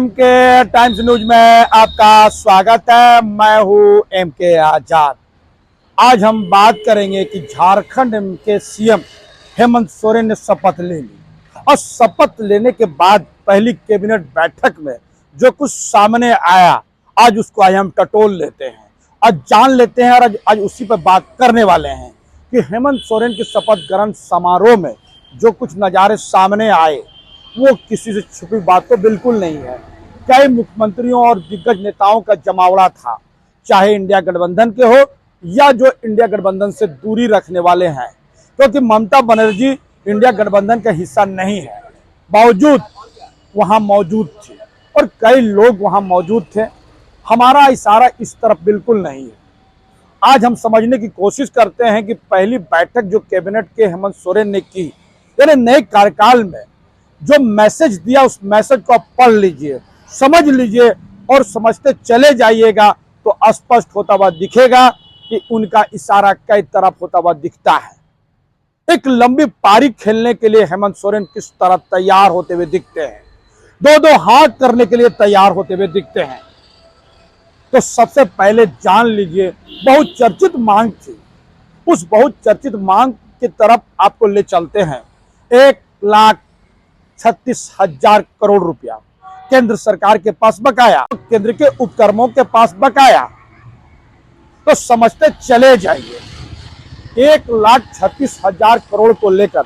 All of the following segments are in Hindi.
एम के टाइम्स न्यूज में आपका स्वागत है। मैं हूं एम के आजाद। आज हम बात करेंगे कि झारखंड के सीएम हेमंत सोरेन ने शपथ ले ली और शपथ लेने के बाद पहली कैबिनेट बैठक में जो कुछ सामने आया, आज उसको आज हम टटोल लेते हैं, आज जान लेते हैं और आज उसी पर बात करने वाले हैं कि हेमंत सोरेन के शपथ ग्रहण समारोह में जो कुछ नज़ारे सामने आए वो किसी से छुपी बात तो बिल्कुल नहीं है। कई मुख्यमंत्रियों और दिग्गज नेताओं का जमावड़ा था, चाहे इंडिया गठबंधन के हो या जो इंडिया गठबंधन से दूरी रखने वाले हैं, क्योंकि ममता बनर्जी इंडिया गठबंधन का हिस्सा नहीं है, बावजूद वहां मौजूद थी और कई लोग वहां मौजूद थे। हमारा इशारा इस तरफ बिल्कुल नहीं है। आज हम समझने की कोशिश करते हैं कि पहली बैठक जो कैबिनेट के हेमंत सोरेन ने की, यानी नए कार्यकाल में जो मैसेज दिया, उस मैसेज को आप पढ़ लीजिए, समझ लीजिए और समझते चले जाइएगा तो स्पष्ट होता हुआ दिखेगा कि उनका इशारा कई तरफ होता हुआ दिखता है। एक लंबी पारी खेलने के लिए हेमंत सोरेन किस तरह तैयार होते हुए दिखते हैं, दो हाथ करने के लिए तैयार होते हुए दिखते हैं। तो सबसे पहले जान लीजिए, बहुत चर्चित मांग थी, उस बहुत चर्चित मांग की तरफ आपको ले चलते हैं। 1,36,000 करोड़ रुपया केंद्र सरकार के पास बकाया, केंद्र के उपक्रमों के पास बकाया, तो समझते चले जाइए। 1,36,000 करोड़ को लेकर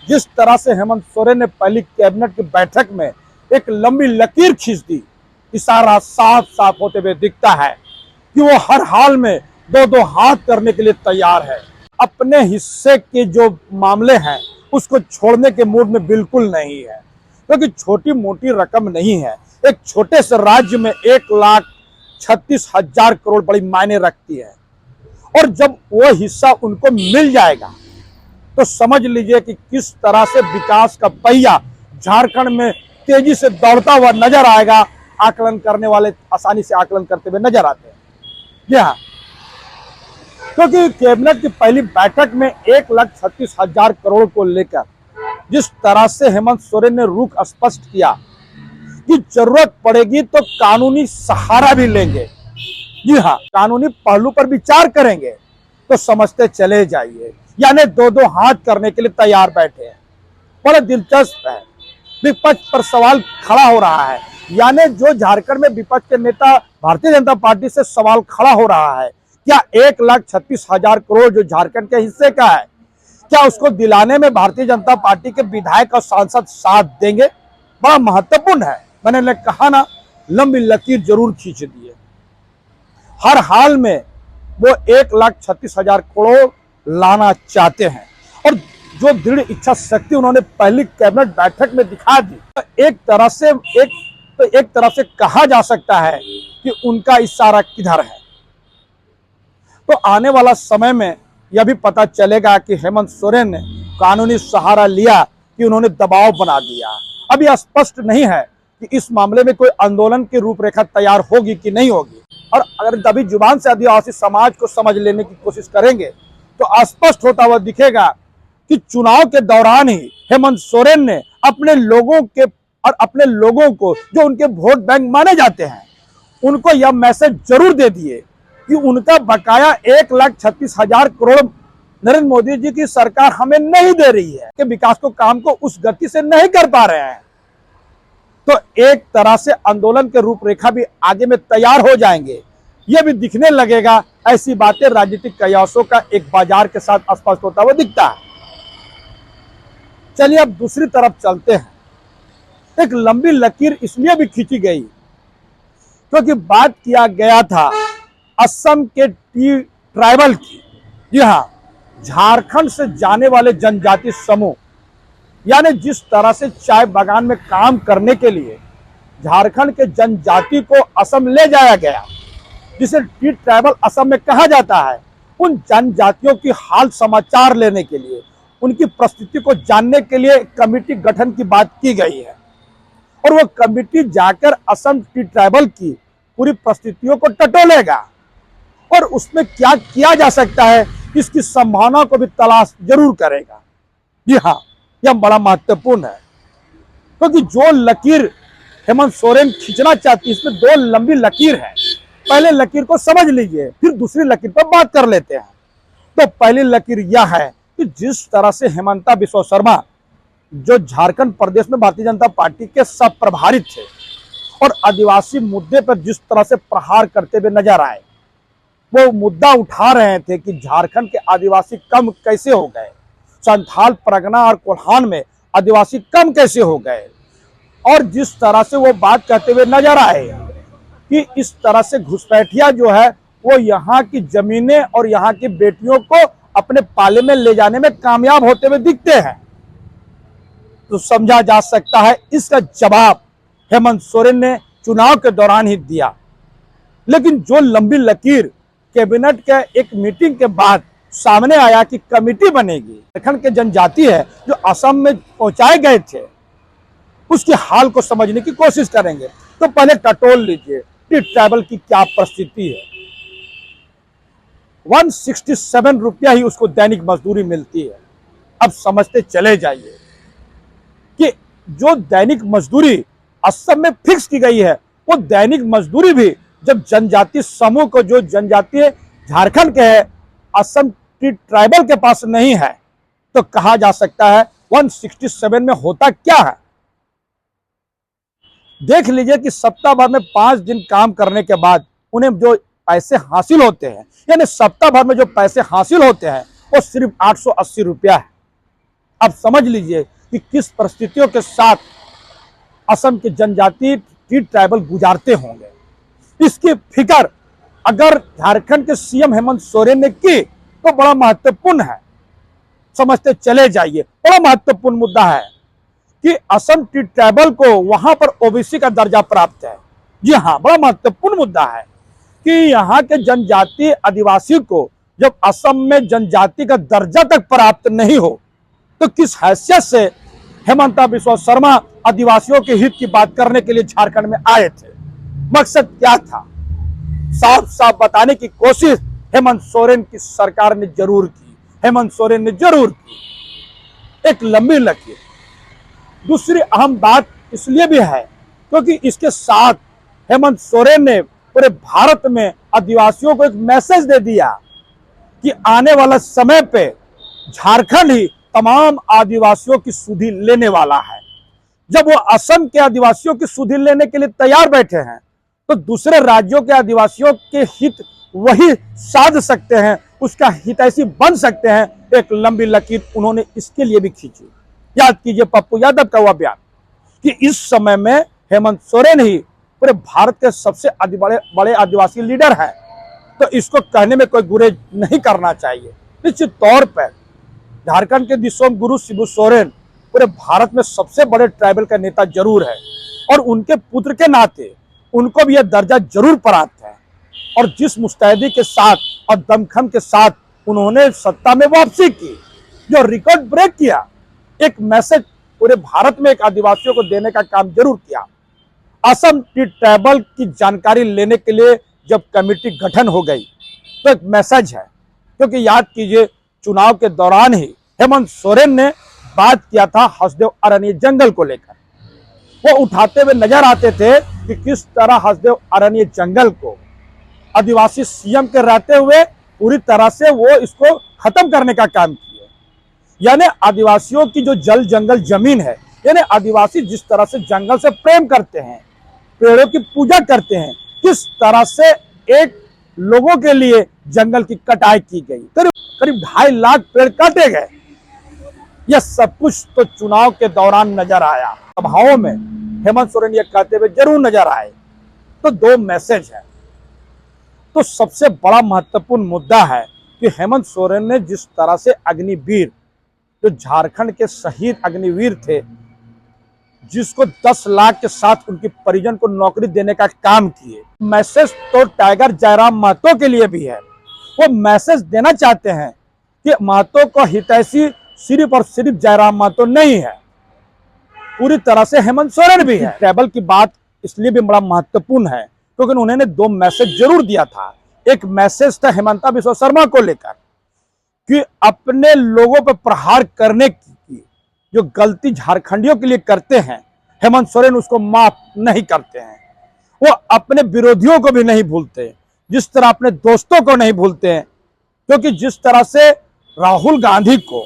जिस तरह से हेमंत सोरेन ने पहली कैबिनेट की बैठक में एक लंबी लकीर खींच दी, इशारा साफ साफ होते हुए दिखता है कि वो हर हाल में दो हाथ करने के लिए तैयार है। अपने हिस्से के जो मामले हैं उसको छोड़ने के मूड में बिल्कुल नहीं है, क्योंकि छोटी मोटी रकम नहीं है। एक छोटे से राज्य में 1,36,000 करोड़ बड़ी मायने रखती है और जब वो हिस्सा उनको मिल जाएगा तो समझ लीजिए कि किस तरह से विकास का पहिया झारखंड में तेजी से दौड़ता हुआ नजर आएगा। आकलन करने वाले आसानी से आकलन करते हुए नजर आते हैं। जी हाँ, क्योंकि कैबिनेट की पहली बैठक में 1,36,000 करोड़ को लेकर जिस तरह से हेमंत सोरेन ने रुख स्पष्ट किया कि जरूरत पड़ेगी तो कानूनी सहारा भी लेंगे। जी हाँ, कानूनी पहलू पर विचार करेंगे, तो समझते चले जाइए, यानी दो हाथ करने के लिए तैयार बैठे हैं। बड़ा दिलचस्प है, विपक्ष पर सवाल खड़ा हो रहा है, यानी जो झारखंड में विपक्ष के नेता भारतीय जनता पार्टी से सवाल खड़ा हो रहा है, क्या 1,36,000 करोड़ जो झारखंड के हिस्से का है, क्या उसको दिलाने में भारतीय जनता पार्टी के विधायक और सांसद साथ देंगे? बड़ा महत्वपूर्ण है। मैंने कहा ना, लंबी लकीर जरूर खींच दी है। हर हाल में वो 1,36,000 करोड़ लाना चाहते हैं और जो दृढ़ इच्छा शक्ति उन्होंने पहली कैबिनेट बैठक में दिखा दी, तो एक तरफ से कहा जा सकता है कि उनका इशारा किधर है। तो आने वाला समय में यह भी पता चलेगा कि हेमंत सोरेन ने कानूनी सहारा लिया कि उन्होंने दबाव बना दिया। अब यह स्पष्ट नहीं है कि इस मामले में कोई आंदोलन की रूपरेखा तैयार होगी कि नहीं होगी, और अगर तभी जुबान से आदिवासी समाज को समझ लेने की कोशिश करेंगे तो स्पष्ट होता हुआ दिखेगा कि चुनाव के दौरान ही हेमंत सोरेन ने अपने लोगों को जो उनके वोट बैंक माने जाते हैं, उनको यह मैसेज जरूर दे दिए कि उनका बकाया 1,36,000 करोड़ नरेंद्र मोदी जी की सरकार हमें नहीं दे रही है, कि विकास को काम को उस गति से नहीं कर पा रहे हैं। तो एक तरह से आंदोलन के रूपरेखा भी आगे में तैयार हो जाएंगे, यह भी दिखने लगेगा। ऐसी बातें राजनीतिक कयासों का एक बाजार के साथ स्पष्ट होता हुआ दिखता है। चलिए अब दूसरी तरफ चलते हैं। एक लंबी लकीर इसलिए भी खींची गई क्योंकि बात किया गया था असम के टी ट्राइबल की। जी हाँ, झारखंड से जाने वाले जनजाति समूह, यानी जिस तरह से चाय बागान में काम करने के लिए झारखंड के जनजाति को असम ले जाया गया, जिसे टी ट्राइबल असम में कहा जाता है, उन जनजातियों की हाल समाचार लेने के लिए, उनकी परिस्थिति को जानने के लिए कमेटी गठन की बात की गई है और वो कमेटी जाकर असम टी ट्राइबल की पूरी परिस्थितियों को टटोलेगा और उसमें क्या किया जा सकता है इसकी संभावना को भी तलाश जरूर करेगा। जी हाँ, यह बड़ा महत्वपूर्ण है, क्योंकि जो लकीर हेमंत सोरेन खींचना चाहती है, इसमें दो लंबी लकीर है। पहले लकीर को समझ लीजिए, फिर दूसरी लकीर पर बात कर लेते हैं। तो पहली लकीर यह है कि जिस तरह से हेमंता बिस्वा शर्मा जो झारखंड प्रदेश में भारतीय जनता पार्टी के सब प्रभारी थे और आदिवासी मुद्दे पर जिस तरह से प्रहार करते हुए नजर आए, वो मुद्दा उठा रहे थे कि झारखंड के आदिवासी कम कैसे हो गए, संथाल, परगना और कोल्हान में आदिवासी कम कैसे हो गए, और जिस तरह से वो बात कहते हुए नजर आए कि इस तरह से घुसपैठिया जो है वो यहाँ की जमीनें और यहाँ की बेटियों को अपने पाले में ले जाने में कामयाब होते हुए दिखते हैं, तो समझा जा सकता है इसका जवाब हेमंत सोरेन ने चुनाव के दौरान ही दिया। लेकिन जो लंबी लकीर कैबिनेट के एक मीटिंग के बाद सामने आया कि कमेटी बनेगी, झारखंड के जनजाति है जो असम में पहुंचाए गए थे, उसके हाल को समझने की कोशिश करेंगे। तो पहले टटोल लीजिए कि ट्राइबल की क्या परिस्थिति है। 167 रुपया ही उसको दैनिक मजदूरी मिलती है। अब समझते चले जाइए कि जो दैनिक मजदूरी असम में फिक्स की गई है, वो दैनिक मजदूरी भी जब जनजातीय समूह को, जो जनजातीय झारखंड के है, असम की ट्राइबल के पास नहीं है, तो कहा जा सकता है 167 में होता क्या है। देख लीजिए कि सप्ताह भर में 5 दिन काम करने के बाद उन्हें जो पैसे हासिल होते हैं, यानी सप्ताह भर में जो पैसे हासिल होते हैं वो सिर्फ 880 रुपया है। अब समझ लीजिए कि किस परिस्थितियों के साथ असम के जनजाति ट्राइबल गुजारते होंगे। इसकी फिक्र अगर झारखंड के सीएम हेमंत सोरेन ने की तो बड़ा महत्वपूर्ण है। समझते चले जाइए, बड़ा महत्वपूर्ण मुद्दा है कि असम ट्राइबल को वहां पर ओबीसी का दर्जा प्राप्त है। जी हाँ, बड़ा महत्वपूर्ण मुद्दा है कि यहाँ के जनजातीय आदिवासी को जब असम में जनजाति का दर्जा तक प्राप्त नहीं हो तो किस हैसियत से हेमंता बिस्वा शर्मा आदिवासियों के हित की बात करने के लिए झारखंड में आए थे। मकसद क्या था, साफ साफ बताने की कोशिश हेमंत सोरेन की सरकार ने जरूर की, हेमंत सोरेन ने जरूर की। एक लंबी लकीर। दूसरी अहम बात इसलिए भी है क्योंकि इसके साथ हेमंत सोरेन ने पूरे भारत में आदिवासियों को एक मैसेज दे दिया कि आने वाला समय पे झारखंड ही तमाम आदिवासियों की सुधि लेने वाला है। जब वो असम के आदिवासियों की सुधि लेने के लिए तैयार बैठे हैं तो दूसरे राज्यों के आदिवासियों के हित वही साध सकते हैं, उसका हितैषी बन सकते हैं। एक लंबी लकीर उन्होंने इसके लिए भी खींची। याद कीजिए पप्पू यादव का वह बयान कि इस समय में हेमंत सोरेन ही पूरे भारत के सबसे बड़े आदिवासी लीडर हैं, तो इसको कहने में कोई गुरेज नहीं करना चाहिए। निश्चित तौर पर झारखंड के दिशोम गुरु शिबू सोरेन पूरे भारत में सबसे बड़े ट्राइबल का नेता जरूर है और उनके पुत्र के नाते उनको भी यह दर्जा जरूर प्राप्त है। और जिस मुस्तैदी के साथ और दमखम के साथ उन्होंने सत्ता में वापसी की, जो रिकॉर्ड ब्रेक किया, एक मैसेज पूरे भारत में एक आदिवासियों को देने का काम जरूर किया। असम की ट्राइबल की जानकारी लेने के लिए जब कमेटी गठन हो गई तो एक मैसेज है, क्योंकि याद कीजिए चुनाव के दौरान ही हेमंत सोरेन ने बात किया था हसदेव अरण्य जंगल को लेकर। वो उठाते हुए नजर आते थे कि किस तरह हसदेव अरण्य जंगल को आदिवासी सीएम के रहते हुए पूरी तरह से वो इसको खत्म करने का काम किया। यानी आदिवासियों की जो जल जंगल जमीन है, यानी आदिवासी जिस तरह से जंगल से प्रेम करते हैं, पेड़ों की पूजा करते हैं, किस तरह से एक लोगों के लिए जंगल की कटाई की गई। करीब 2.5 लाख पेड़ काटे गए। यह सब कुछ तो चुनाव के दौरान नजर आया। सभाओं में हेमंत सोरेन ये कहते हुए जरूर नजर आए। तो 2 मैसेज है। तो सबसे बड़ा महत्वपूर्ण मुद्दा है कि हेमंत सोरेन ने जिस तरह से अग्निवीर, जो झारखंड के शहीद अग्निवीर थे, जिसको 10 लाख के साथ उनकी परिजन को नौकरी देने का काम किए, मैसेज तो टाइगर जयराम महतो के लिए भी है। वो मैसेज देना चाहते हैं कि महतो को हितैषी सिर्फ और सिर्फ जयराम महतो नहीं है, पूरी तरह से हेमंत सोरेन भी है। ट्राइबल की बात इसलिए भी बड़ा महत्वपूर्ण है क्योंकि उन्होंने 2 मैसेज जरूर दिया था। एक मैसेज था हेमंता बिस्वा शर्मा को लेकर कि अपने लोगों पर प्रहार करने की जो गलती झारखंडियों के लिए करते हैं, हेमंत सोरेन उसको माफ नहीं करते हैं। वो अपने विरोधियों को भी नहीं भूलते, जिस तरह अपने दोस्तों को नहीं भूलते हैं। क्योंकि जिस तरह से राहुल गांधी को,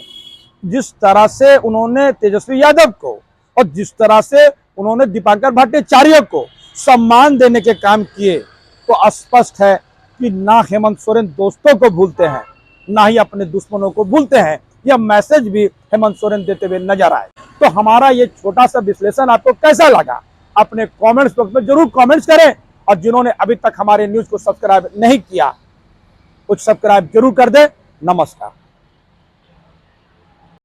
जिस तरह से उन्होंने तेजस्वी यादव को और जिस तरह से उन्होंने दीपांकर भट्टाचार्य को सम्मान देने के काम किए, तो स्पष्ट है कि ना हेमंत सोरेन दोस्तों को भूलते हैं, ना ही अपने दुश्मनों को भूलते हैं। यह मैसेज भी हेमंत सोरेन देते हुए नजर आए। तो हमारा ये छोटा सा विश्लेषण आपको कैसा लगा, अपने कमेंट्स बॉक्स में जरूर कमेंट्स करें। और जिन्होंने अभी तक हमारे न्यूज को सब्सक्राइब नहीं किया, कुछ सब्सक्राइब जरूर कर दे। नमस्कार।